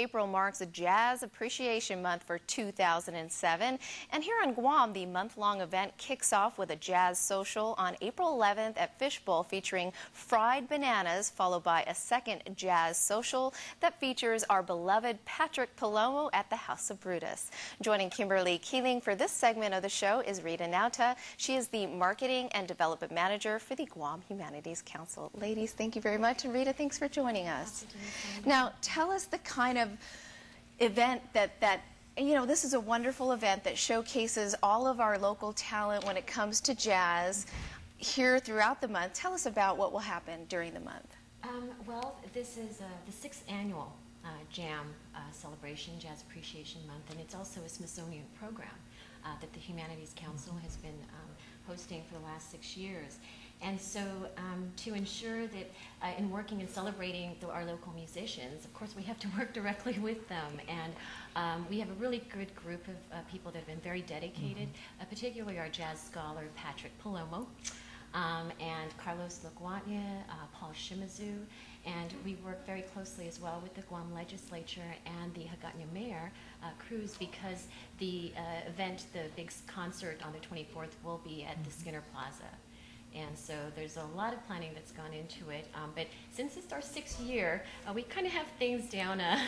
April marks a Jazz Appreciation Month for 2007. And here on Guam, the month-long event kicks off with a jazz social on April 11th at Fishbowl featuring fried bananas, followed by a second jazz social that features our beloved Patrick Palomo at the House of Brutus. Joining Kimberly Keeling for this segment of the show is Rita Nauta. She is the Marketing and Development Manager for the Guam Humanities Council. Ladies, thank you very much. And Rita, thanks for joining us. Now, tell us the kind of event that this is a wonderful event that showcases all of our local talent when it comes to jazz here throughout the month. Tell us about what will happen during the month. Well, this is the 6th annual JAM celebration, Jazz Appreciation Month, and it's also a Smithsonian program that the Humanities Council has been hosting for the last 6 years. And so to ensure that in working and celebrating our local musicians, of course we have to work directly with them. And we have a really good group of people that have been very dedicated, particularly our jazz scholar Patrick Palomo, and Carlos Laguatnia, Paul Shimazu, and we work very closely as well with the Guam legislature and the Hagåtña Mayor, Cruz, because the event, the big concert on the 24th, will be at the Skinner Plaza. And so there's a lot of planning that's gone into it. But since it's our 6th year, we kind of have things down a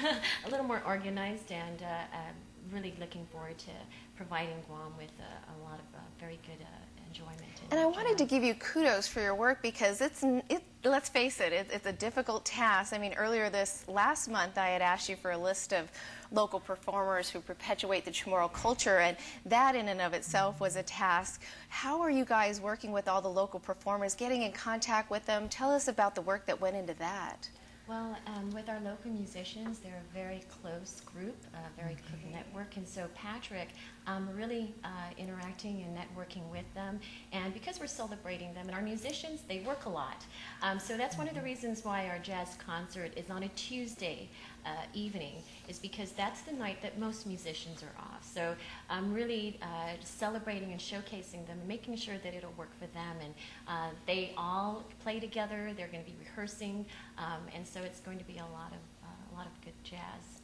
little more organized, and really looking forward to providing Guam with a lot of very good enjoyment. And I wanted to give you kudos for your work, because let's face it, it's a difficult task. I mean, earlier this last month, I had asked you for a list of local performers who perpetuate the Chamorro culture, and that in and of itself was a task. How are you guys working with all the local performers, getting in contact with them? Tell us about the work that went into that. Well, with our local musicians, they're a very close group, a very close network, and so Patrick really interacting and networking with them, and because we're celebrating them, and our musicians, they work a lot. So that's one of the reasons why our jazz concert is on a Tuesday evening, is because that's the night that most musicians are off. So really celebrating and showcasing them, making sure that it'll work for them, and they all play together, they're going to be rehearsing, and so it's going to be a lot of good jazz.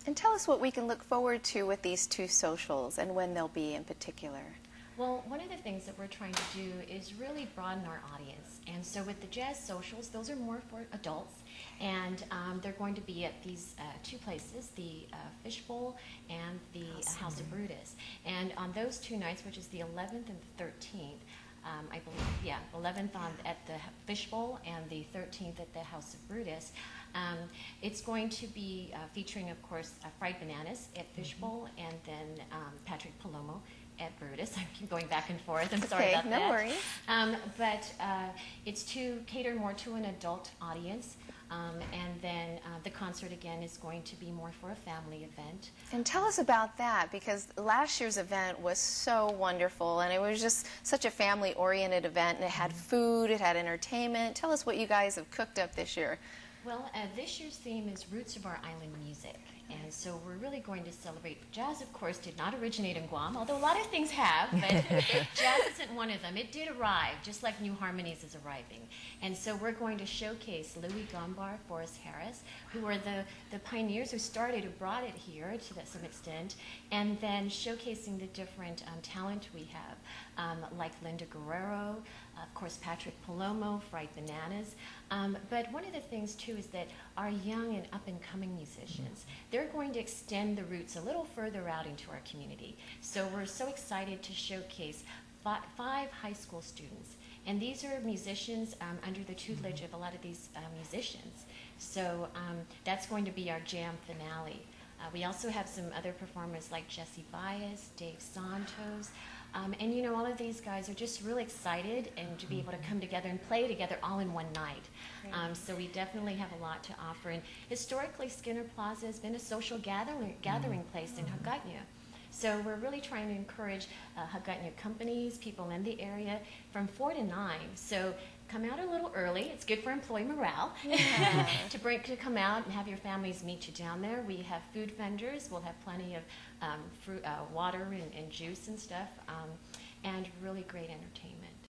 And tell us what we can look forward to with these two socials and when they'll be in particular. Well, one of the things that we're trying to do is really broaden our audience. And so with the jazz socials, those are more for adults. And they're going to be at these two places, the Fishbowl and the House of Brutus. And on those 2 nights, which is the 11th and the 13th, I believe, yeah, 11th at the Fishbowl and the 13th at the House of Brutus. It's going to be featuring, of course, fried bananas at Fishbowl, and then Patrick Palomo at Brutus. I keep going back and forth. I'm sorry about that. No worries. But it's to cater more to an adult audience. And then the concert, again, is going to be more for a family event. And tell us about that, because last year's event was so wonderful, and it was just such a family-oriented event, and it had food, it had entertainment. Tell us what you guys have cooked up this year. Well, this year's theme is Roots of Our Island Music. And so we're really going to celebrate. Jazz, of course, did not originate in Guam, although a lot of things have, but jazz isn't one of them. It did arrive, just like New Harmonies is arriving. And so we're going to showcase Louis Gombar, Forrest Harris, who were the pioneers who brought it here to some extent, and then showcasing the different talent we have, like Linda Guerrero, of course, Patrick Palomo, Fried Bananas. But one of the things, too, is that our young and up-and-coming musicians, they're going to extend the roots a little further out into our community. So we're so excited to showcase 5 high school students. And these are musicians under the tutelage of a lot of these musicians. So that's going to be our jam finale. We also have some other performers like Jesse Baez, Dave Santos, and you know, all of these guys are just really excited and to be able to come together and play together all in one night. So we definitely have a lot to offer. And historically, Skinner Plaza has been a social gathering place in Hagåtña. So we're really trying to encourage Hagåtña companies, people in the area, from 4 to 9. So come out a little early. It's good for employee morale to come out and have your families meet you down there. We have food vendors. We'll have plenty of fruit, water and juice and stuff, and really great entertainment.